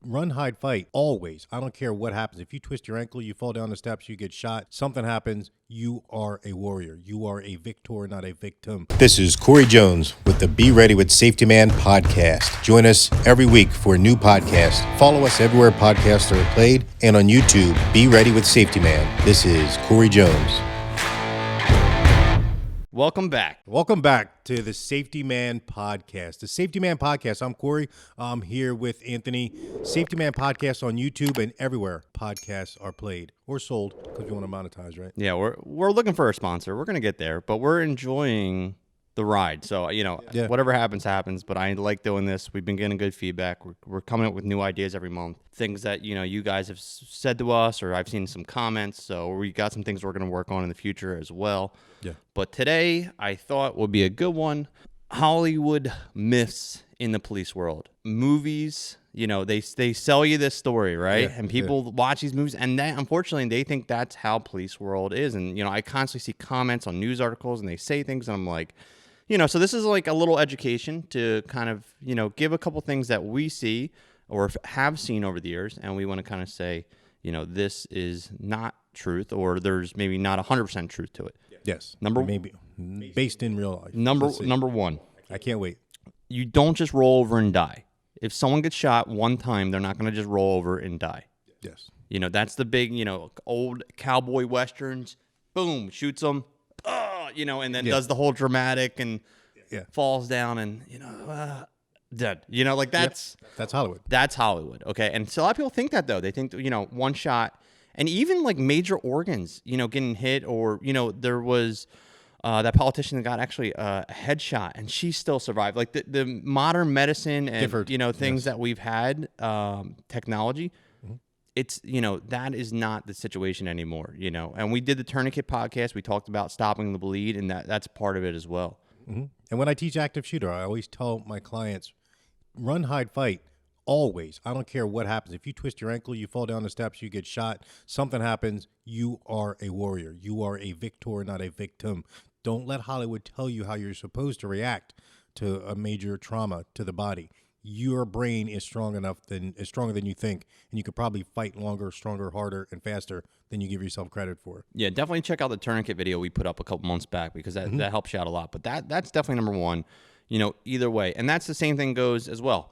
Run, hide, fight, always. I don't care what happens. If you twist your ankle, you fall down the steps, you get shot, something happens, you are a warrior. You are a victor, not a victim. This is Corey Jones with the Be Ready with Safety Man podcast. Join us every week for a new podcast. Follow us everywhere podcasts are played and on YouTube, Be Ready with Safety Man. This is Corey Jones. Welcome back. Welcome back to the Safety Man podcast. The Safety Man podcast. I'm Corey. I'm here with Anthony. Safety Man podcast on YouTube and everywhere podcasts are played or sold because we want to monetize, right? Yeah, we're looking for a sponsor. We're going to get there, but we're enjoying the ride. So, whatever happens, happens. But I like doing this. We've been getting good feedback. We're coming up with new ideas every month. Things that, you guys have said to us, or I've seen some comments. So we got some things we're going to work on in the future as well. Yeah. But today I thought would be a good one. Hollywood myths in the police world. Movies, they sell you this story, right? Yeah, and people watch these movies, and then unfortunately they think that's how police world is. And, I constantly see comments on news articles and they say things and I'm like, so this is like a little education to kind of, give a couple things that we see or have seen over the years. And we want to kind of say, this is not truth, or there's maybe not 100% truth to it. Yes. Maybe based in real life. Number one. I can't wait. You don't just roll over and die. If someone gets shot one time, they're not going to just roll over and die. Yes. That's the big, old cowboy westerns. Boom, shoots them. And then does the whole dramatic and falls down and, dead. That's Hollywood. That's Hollywood. Okay. And so a lot of people think that, though. They think, one shot. And even like major organs, getting hit, or, there was that politician that got actually a headshot and she still survived. Like the modern medicine and, things that we've had, technology, it's, that is not the situation anymore, And we did the Tourniquet podcast. We talked about stopping the bleed, and that's part of it as well. Mm-hmm. And when I teach active shooter, I always tell my clients, run, hide, fight. Always. I don't care what happens. If you twist your ankle, you fall down the steps, you get shot, something happens, you are a warrior. You are a victor, not a victim. Don't let Hollywood tell you how you're supposed to react to a major trauma to the body. Your brain is stronger than you think, and you could probably fight longer, stronger, harder, and faster than you give yourself credit for. Yeah, definitely check out the Tourniquet video we put up a couple months back, because that helps you out a lot. But that's definitely number one, either way. And that's the same thing goes as well.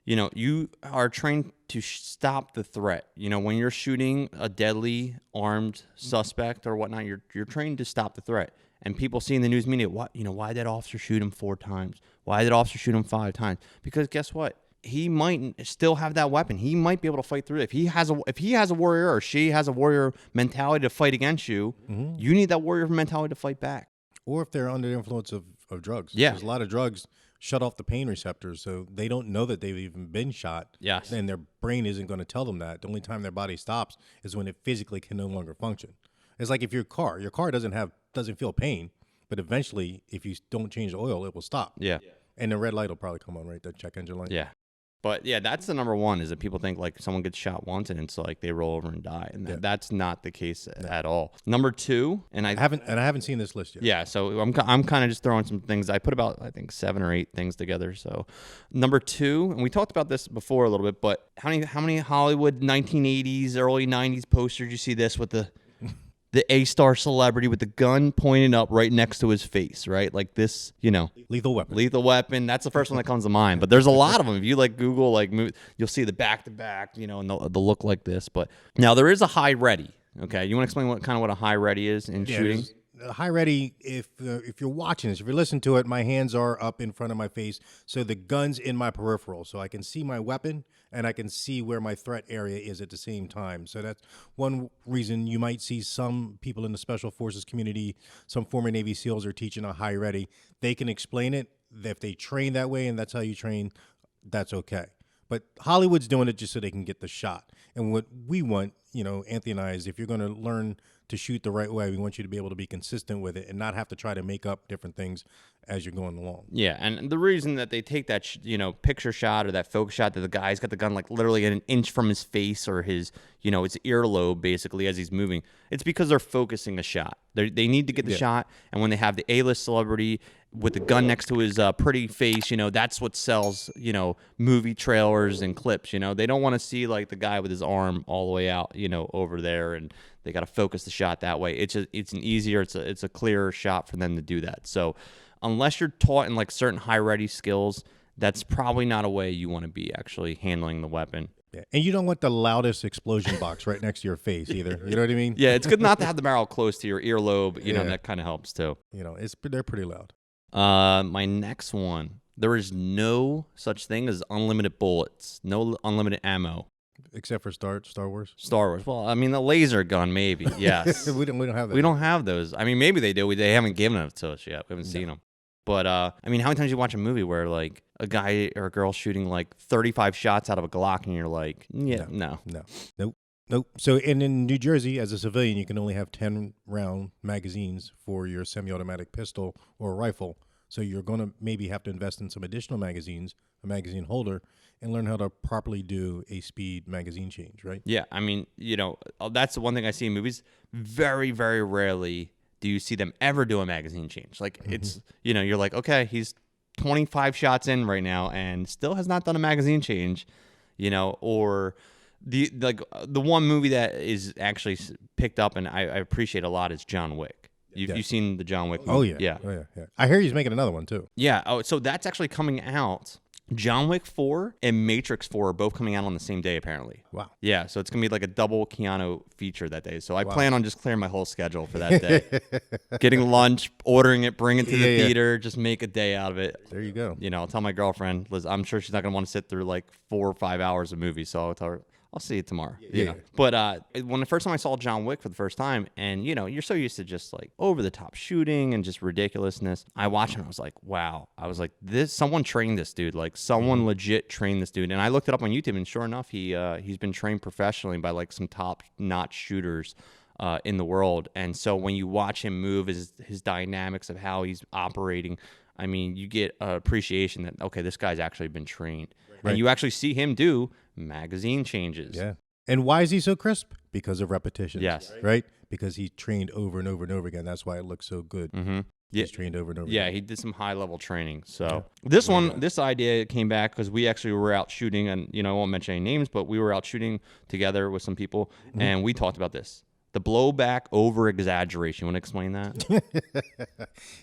You are trained to stop the threat. When you're shooting a deadly armed suspect or whatnot, you're trained to stop the threat. And people see in the news media, why did that officer shoot him 4 times? Why did that officer shoot him 5 times? Because guess what? He might still have that weapon. He might be able to fight through it. If he has a warrior, or she has a warrior mentality to fight against you, you need that warrior mentality to fight back. Or if they're under the influence of drugs. Yeah. There's a lot of drugs shut off the pain receptors, so they don't know that they've even been shot. Yes. And their brain isn't going to tell them that. The only time their body stops is when it physically can no longer function. It's like if your car doesn't feel pain, but eventually, if you don't change the oil, it will stop. Yeah. And the red light will probably come on, right? That check engine light. Yeah. But yeah, that's the number one, is that people think like someone gets shot once and it's like they roll over and die, and that's not the case at all. Number two, and I haven't seen this list yet. Yeah, so I'm kind of just throwing some things. I put about, I think, 7 or 8 things together. So number two, and we talked about this before a little bit, but how many Hollywood 1980s, early 90s posters you see this with the A-star celebrity with the gun pointed up right next to his face, right? Like this, Lethal Weapon. Lethal Weapon. That's the first one that comes to mind. But there's a lot of them. If you Google, you'll see the back-to-back, and the look like this. But now there is a high ready. Okay, you want to explain what a high ready is in shooting? High ready. If you're watching this, if you're listening to it, my hands are up in front of my face, so the gun's in my peripheral, so I can see my weapon and I can see where my threat area is at the same time. So that's one reason you might see some people in the Special Forces community, some former Navy SEALs are teaching a high ready. They can explain it. If they train that way and that's how you train, that's okay. But Hollywood's doing it just so they can get the shot. And what we want, Anthony and I, is if you're going to learn to shoot the right way, we want you to be able to be consistent with it and not have to try to make up different things as you're going along. Yeah, and the reason that they take that, picture shot or that focus shot that the guy's got the gun like literally an inch from his face or his, his earlobe basically as he's moving, it's because they're focusing a shot. They need to get the shot, and when they have the A-list celebrity with the gun next to his pretty face. That's what sells, movie trailers and clips. They don't want to see like the guy with his arm all the way out, over there, and they got to focus the shot that way. It's a clearer shot for them to do that. So unless you're taught in like certain high ready skills, that's probably not a way you want to be actually handling the weapon. Yeah. And you don't want the loudest explosion box right next to your face either. You know what I mean? Yeah, it's good not to have the barrel close to your earlobe. That kind of helps too. They're pretty loud. My next one. There is no such thing as unlimited bullets. No unlimited ammo. Except for Star Wars. Star Wars. Well, I mean, the laser gun, maybe. Yes. we don't have that. We don't have those. I mean, maybe they do. They haven't given it to us yet. We haven't seen them. But, I mean, how many times you watch a movie where, like, a guy or a girl shooting, like, 35 shots out of a Glock, and you're like, no. Nope. So, in New Jersey, as a civilian, you can only have 10-round magazines for your semi-automatic pistol or rifle. So you're going to maybe have to invest in some additional magazines, a magazine holder, and learn how to properly do a speed magazine change, right? Yeah, I mean, that's the one thing I see in movies. Very, very rarely do you see them ever do a magazine change. Like, it's, you're like, okay, he's 25 shots in right now and still has not done a magazine change, or the one movie that is actually picked up and I appreciate a lot is John Wick. You've seen the John Wick movie? Oh, yeah. Yeah. I hear he's making another one, too. Yeah. Oh, so that's actually coming out. John Wick 4 and Matrix 4 are both coming out on the same day, apparently. Wow. Yeah, so it's going to be like a double Keanu feature that day. So I plan on just clearing my whole schedule for that day. Getting lunch, ordering it, bring it to the theater, just make a day out of it. There you go. I'll tell my girlfriend, Liz, I'm sure she's not going to want to sit through like 4 or 5 hours of movies, so I'll tell her, I'll see you tomorrow. Yeah. But when the first time I saw John Wick for the first time, and you're so used to just like over the top shooting and just ridiculousness, I watched him. I was like, wow. I was like, someone trained this dude. Like someone legit trained this dude. And I looked it up on YouTube, and sure enough, he's been trained professionally by like some top notch shooters in the world. And so when you watch him move, his dynamics of how he's operating, I mean, you get an appreciation that, okay, this guy's actually been trained. Right. And you actually see him do magazine changes. Yeah. And why is he so crisp? Because of repetition. Yes. Right? Because he trained over and over and over again. That's why it looks so good. Mm-hmm. He's trained over and over again. Yeah, he did some high-level training. So this idea came back because we actually were out shooting, and, I won't mention any names, but we were out shooting together with some people, and we talked about this. The blowback over-exaggeration. You want to explain that?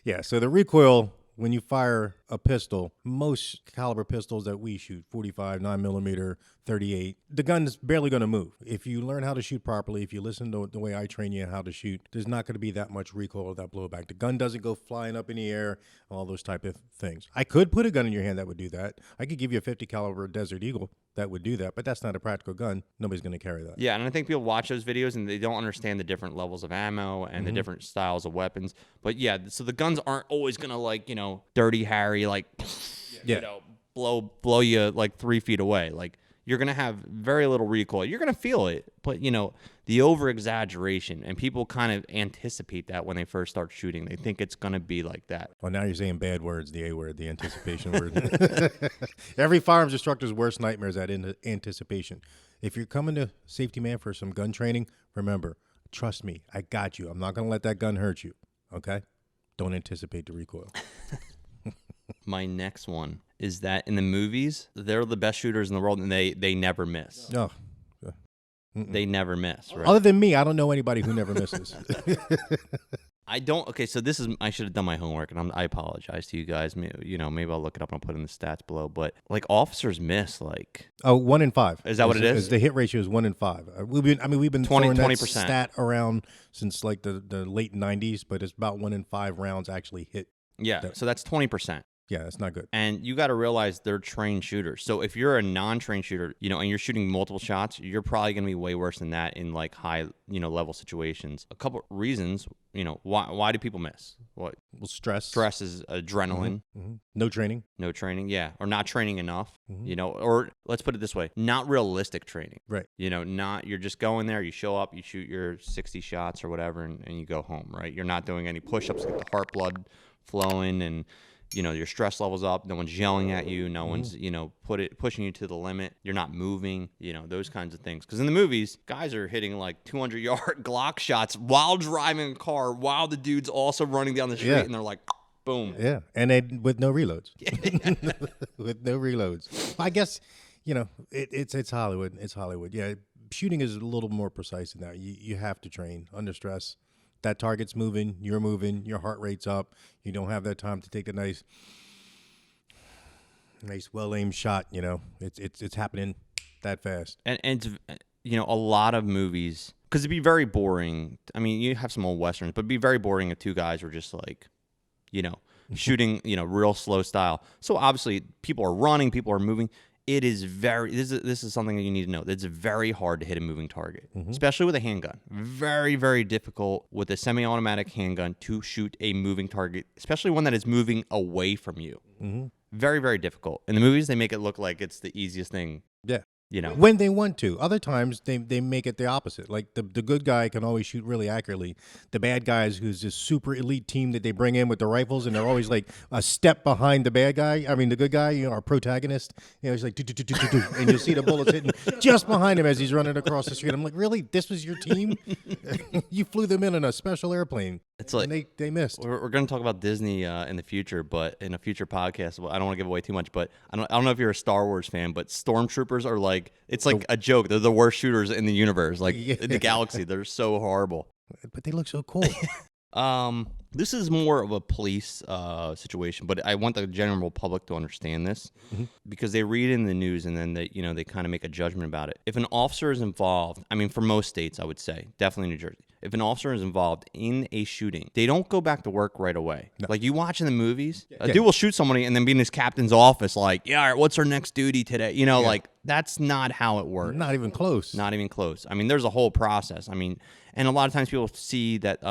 Yeah, so the recoil, when you fire a pistol, most caliber pistols that we shoot, 45, 9mm, 38, the gun is barely going to move. If you learn how to shoot properly, if you listen to the way I train you how to shoot, there's not going to be that much recoil or that blowback. The gun doesn't go flying up in the air, all those type of things. I could put a gun in your hand that would do that. I could give you a 50 caliber Desert Eagle that would do that, but that's not a practical gun. Nobody's going to carry that. Yeah, and I think people watch those videos and they don't understand the different levels of ammo and the different styles of weapons. But yeah, so the guns aren't always going to Dirty Harry, blow you like 3 feet away. Like, you're going to have very little recoil. You're going to feel it, but, the over-exaggeration, and people kind of anticipate that when they first start shooting. They think it's going to be like that. Well, now you're saying bad words, the A word, the anticipation word. Every firearms instructor's worst nightmare is that anticipation. If you're coming to Safety Man for some gun training, remember, trust me, I got you. I'm not going to let that gun hurt you, okay? Don't anticipate the recoil. My next one is that in the movies, they're the best shooters in the world, and they never miss. No. They never miss, right? Other than me, I don't know anybody who never misses. I don't. Okay, so I should have done my homework, and I apologize to you guys. Maybe I'll look it up and I'll put in the stats below. But like officers miss, like 1 in 5. Is that what it is? The hit ratio is 1 in 5. We've been throwing that 20%. stat around since like the late 90s, but it's about 1 in 5 rounds actually hit. Yeah, so that's 20%. Yeah, that's not good. And you got to realize they're trained shooters. So if you're a non-trained shooter, and you're shooting multiple shots, you're probably going to be way worse than that in like high, level situations. A couple reasons, why do people miss? What? Well, stress. Stress is adrenaline. Mm-hmm. No training, yeah. Or not training enough, or let's put it this way, not realistic training. Right. You're just going there, you show up, you shoot your 60 shots or whatever, and you go home, right? You're not doing any push-ups, get the heart blood flowing, and your stress level's up. No one's yelling at you. No one's, pushing you to the limit. You're not moving, those kinds of things. Because in the movies, guys are hitting like 200-yard Glock shots while driving a car, while the dude's also running down the street, and they're like, Boom. Yeah, and then with no reloads. With no reloads. I guess, it's Hollywood. It's Hollywood. Yeah, shooting is a little more precise than that. You have to train under stress. That target's moving, you're moving, your heart rate's up. You don't have that time to take a nice well-aimed shot. It's happening that fast. And it's, a lot of movies, because it'd be very boring. I mean, you have some old westerns, but it'd be very boring if two guys were just like, shooting, real slow style. So obviously people are running, people are moving. It is this is something that you need to know. It's very hard to hit a moving target, especially with a handgun. Very, very difficult with a semi-automatic handgun to shoot a moving target, especially one that is moving away from you. Very, very difficult. In the movies, they make it look like it's the easiest thing. Yeah. you when they want to. Other times they make it the opposite. Like the good guy can always shoot really accurately. The bad guys, who's this super elite team that they bring in with the rifles, and they're always like a step behind the bad guy. I mean, the good guy, our protagonist, he's like, do, and you'll see the bullets hitting just behind him as he's running across the street. I'm like, really? This was your team? You flew them in a special airplane. It's like, and they missed. We're going to talk about Disney in the future, but in a future podcast. Well, I don't want to give away too much, but I don't know if you're a Star Wars fan, but stormtroopers are like, it's like a joke. They're the worst shooters in the universe, like in the galaxy. They're so horrible. But they look so cool. This is more of a police situation, but I want the general public to understand this because they read in the news and then they kind of make a judgment about it. If an officer is involved, I mean, for most states, I would say, definitely New Jersey, if an officer is involved in a shooting, they don't go back to work right away. No. Like you watch in the movies, a dude will shoot somebody and then be in his captain's office like, yeah, all right, what's our next duty today? Like that's not how it works. Not even close. Not even close. I mean, there's a whole process. I mean, and a lot of times people see that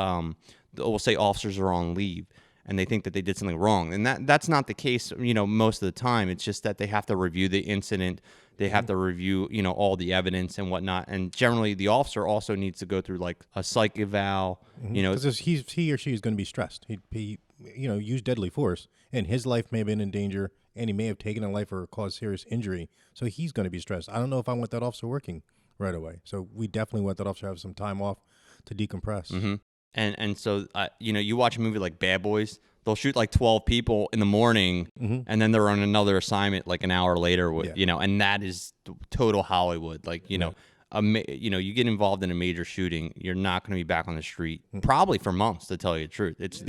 we'll say officers are on leave and they think that they did something wrong. And that's not the case, most of the time. It's just that they have to review the incident. They have to review, all the evidence and whatnot. And generally, the officer also needs to go through like a psych eval. Because he or she is going to be stressed. He used deadly force, and his life may have been in danger, and he may have taken a life or caused serious injury. So he's going to be stressed. I don't know if I want that officer working right away. So we definitely want that officer to have some time off to decompress. Mm-hmm. And so, you watch a movie like Bad Boys, they'll shoot like 12 people in the morning, and then they're on another assignment like an hour later, and that is total Hollywood. Like, you get involved in a major shooting, you're not going to be back on the street probably for months, to tell you the truth. It's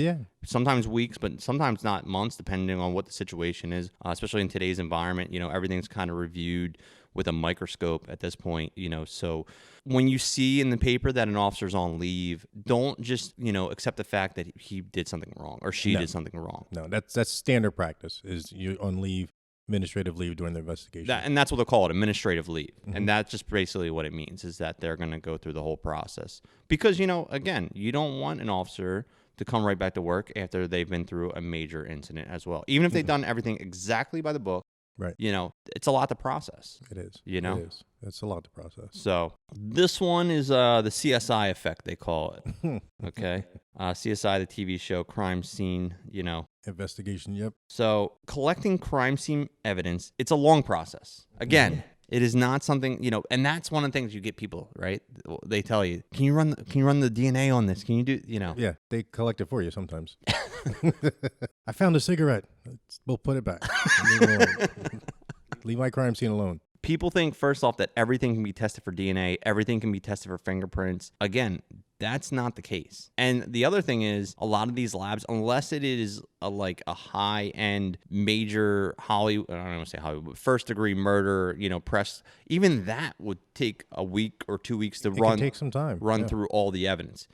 sometimes weeks, but sometimes not months, depending on what the situation is, especially in today's environment. Everything's kind of reviewed with a microscope at this point, so when you see in the paper that an officer's on leave, don't just, accept the fact that he did something wrong or she did something wrong. No, that's standard practice, is you're on leave, administrative leave during the investigation. And that's what they'll call it, administrative leave. And that's just basically what it means, is that they're going to go through the whole process. Because, again, you don't want an officer to come right back to work after they've been through a major incident as well. Even if they've done everything exactly by the book. Right. It's a lot to process. It is. It is. It's a lot to process. So this one is the CSI Effect, they call it. Okay. CSI, the TV show, crime scene, Investigation, yep. So collecting crime scene evidence, it's a long process. Again, it is not something, and that's one of the things you get people, right? They tell you, can you run the DNA on this? Can you do, Yeah, they collect it for you sometimes. I found a cigarette. We'll put it back. Leave my crime scene alone. People think, first off, that everything can be tested for DNA, everything can be tested for fingerprints. Again, that's not the case. And the other thing is, a lot of these labs, unless it is a high-end major Hollywood, I don't want to say Hollywood, but first-degree murder, press, even that would take a week or 2 weeks to run. It can take some time. Run through all the evidence.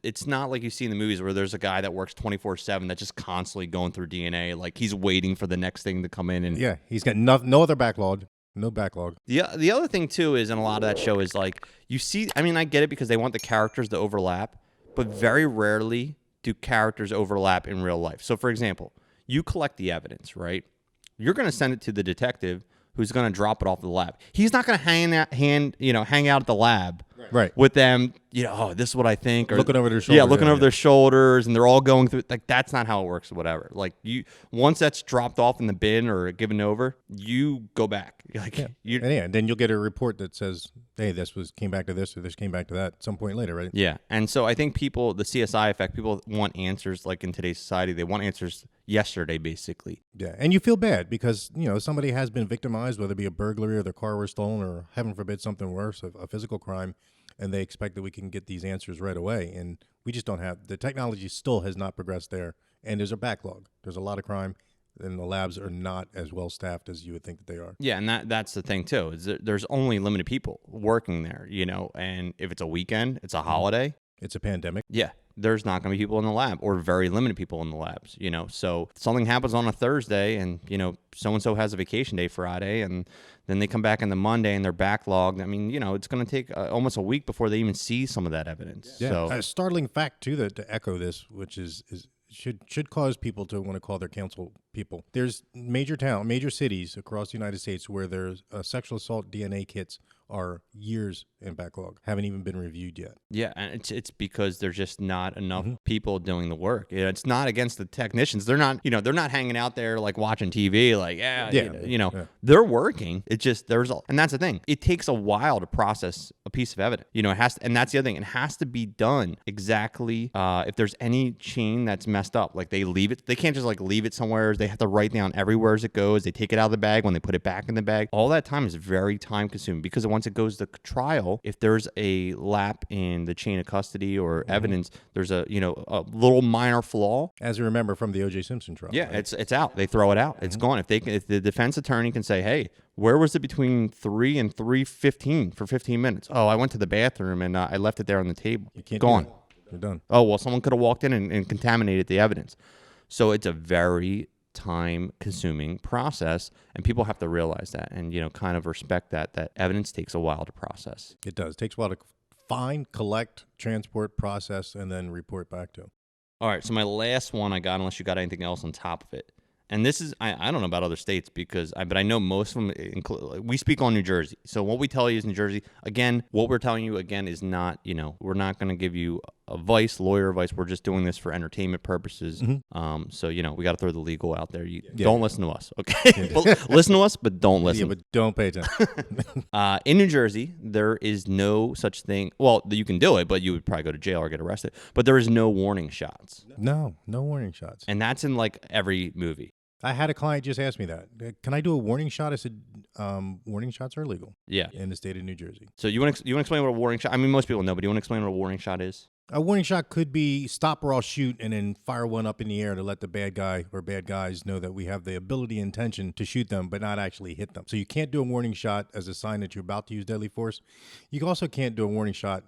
It's not like you see in the movies where there's a guy that works 24/7 that's just constantly going through DNA, like he's waiting for the next thing to come in. And he's got no other backlog. No backlog. The other thing, too, is, and a lot of that show is like, you see, I mean, I get it because they want the characters to overlap, but very rarely do characters overlap in real life. So, for example, you collect the evidence, right? You're going to send it to the detective who's going to drop it off at the lab. He's not going to hang out at the lab with them, oh, this is what I think. Or, looking over their shoulders. Yeah, looking over their shoulders, and they're all going through, like, that's not how it works, whatever. Like, once that's dropped off in the bin or given over, you go back. Then you'll get a report that says Hey, came back to this, or this came back to that at some point later, right? Yeah. And so I think the CSI effect, people want answers like in today's society. They want answers yesterday, basically. Yeah, and you feel bad because, somebody has been victimized, whether it be a burglary or their car was stolen or, heaven forbid, something worse, a physical crime, and they expect that we can get these answers right away. And we just don't have, the technology still has not progressed there, and there's a backlog. There's a lot of crime, and the labs are not as well staffed as you would think that they are. Yeah, and that's the thing too. Is there's only limited people working there, and if it's a weekend, it's a holiday. It's a pandemic. Yeah, there's not going to be people in the lab, or very limited people in the labs, So something happens on a Thursday, and so-and-so has a vacation day Friday, and then they come back on the Monday and they're backlogged. I mean, it's going to take almost a week before they even see some of that evidence. Yeah. So A startling fact too to echo this, which is should cause people to want to call their council people. There's major cities across the United States where there's sexual assault DNA kits are years in backlog, haven't even been reviewed yet. Yeah, and it's because there's just not enough people doing the work. It's not against the technicians. They're not, they're not hanging out there like watching TV, like they're working. It's just and that's the thing. It takes a while to process a piece of evidence. It has to, and that's the other thing. It has to be done exactly. If there's any chain that's messed up, like they leave it, they can't just like leave it somewhere. They have to write down everywhere as it goes. They take it out of the bag when they put it back in the bag. All that time is very time consuming because once it goes to trial, if there's a lap in the chain of custody or evidence, there's a little minor flaw. As you remember from the O.J. Simpson trial. Yeah, right? It's out. They throw it out. It's gone. If the defense attorney can say, hey, where was it between 3 and 3:15 for 15 minutes? Oh, I went to the bathroom and I left it there on the table. You can't gone. You're done. Oh, well, someone could have walked in and contaminated the evidence. So it's a very time-consuming process, and people have to realize that and, kind of respect that evidence takes a while to process. It does. It takes a while to find, collect, transport, process, and then report back to them. All right, so my last one I got, unless you got anything else on top of it, and this is, I don't know about other states but I know most of them we speak on New Jersey. So what we tell you is New Jersey. Again, what we're telling you again is not, we're not going to give you lawyer advice. We're just doing this for entertainment purposes. So, we got to throw the legal out there. Don't listen to us, okay? Listen to us, but don't listen. Yeah, but don't pay attention. In New Jersey, there is no such thing. Well, you can do it, but you would probably go to jail or get arrested. But there is no warning shots. No warning shots. And that's in like every movie. I had a client just ask me that. Can I do a warning shot? I said, warning shots are illegal. Yeah. In the state of New Jersey. So you want to explain what a warning shot? I mean, most people know, but do you want to explain what a warning shot is? A warning shot could be stop or I'll shoot, and then fire one up in the air to let the bad guy or bad guys know that we have the ability and intention to shoot them, but not actually hit them. So you can't do a warning shot as a sign that you're about to use deadly force. You also can't do a warning shot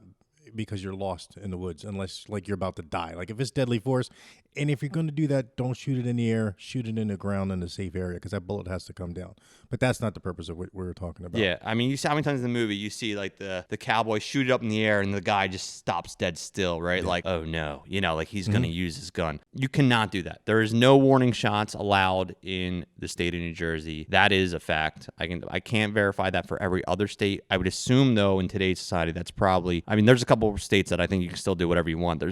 because you're lost in the woods, unless like you're about to die. Like if it's deadly force, and if you're going to do that, don't shoot it in the air, shoot it in the ground in a safe area, because that bullet has to come down. But that's not the purpose of what we're talking about. Yeah, I mean, you see how many times in the movie you see like the cowboy shoot it up in the air and the guy just stops dead still, right? Yeah. Like, oh no, like he's going to use his gun. You cannot do that. There is no warning shots allowed in the state of New Jersey. That is a fact. I can't verify that for every other state. I would assume though in today's society that's probably. I mean, there's a couple of states that I think you can still do whatever you want.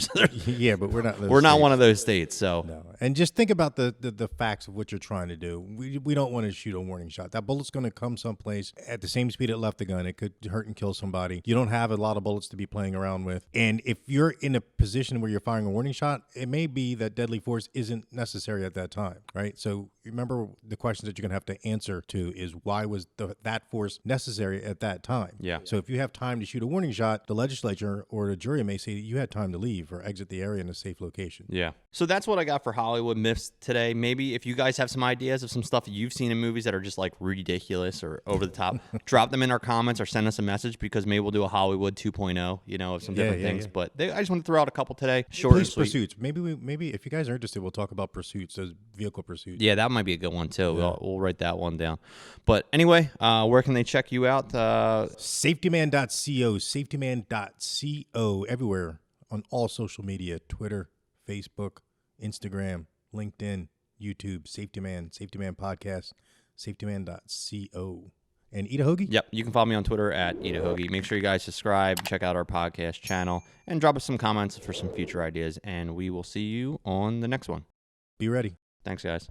Yeah, but we're not. We're not one of those states. So no. And just think about the facts of what you're trying to do. We don't want to shoot a warning shot. That bullet's going to come someplace at the same speed it left the gun. It could hurt and kill somebody. You don't have a lot of bullets to be playing around with. And if you're in a position where you're firing a warning shot, it may be that deadly force isn't necessary at that time, right? So remember the questions that you're going to have to answer to is why was that force necessary at that time? Yeah. So if you have time to shoot a warning shot, the legislature or the jury may say you had time to leave or exit the area in a safe location. Yeah. So that's what I got for Hollywood Myths today. Maybe if you guys have some ideas of some stuff that you've seen in movies that are just like ridiculous or over the top, drop them in our comments or send us a message, because maybe we'll do a Hollywood 2.0, of some different things. Yeah. But I just want to throw out a couple today. Short Police and sweet. Pursuits. Maybe if you guys are interested, we'll talk about pursuits, those vehicle pursuits. Yeah, that might be a good one too. Yeah. We'll write that one down. But anyway, where can they check you out? Safetyman.co, safetyman.co, everywhere on all social media, Twitter, Facebook, Instagram, LinkedIn, YouTube, Safety Man Podcast, safetyman.co. And eat a hoagie? Yep. You can follow me on Twitter at Eat a Hoagie. Make sure you guys subscribe, check out our podcast channel, and drop us some comments for some future ideas. And we will see you on the next one. Be ready. Thanks, guys.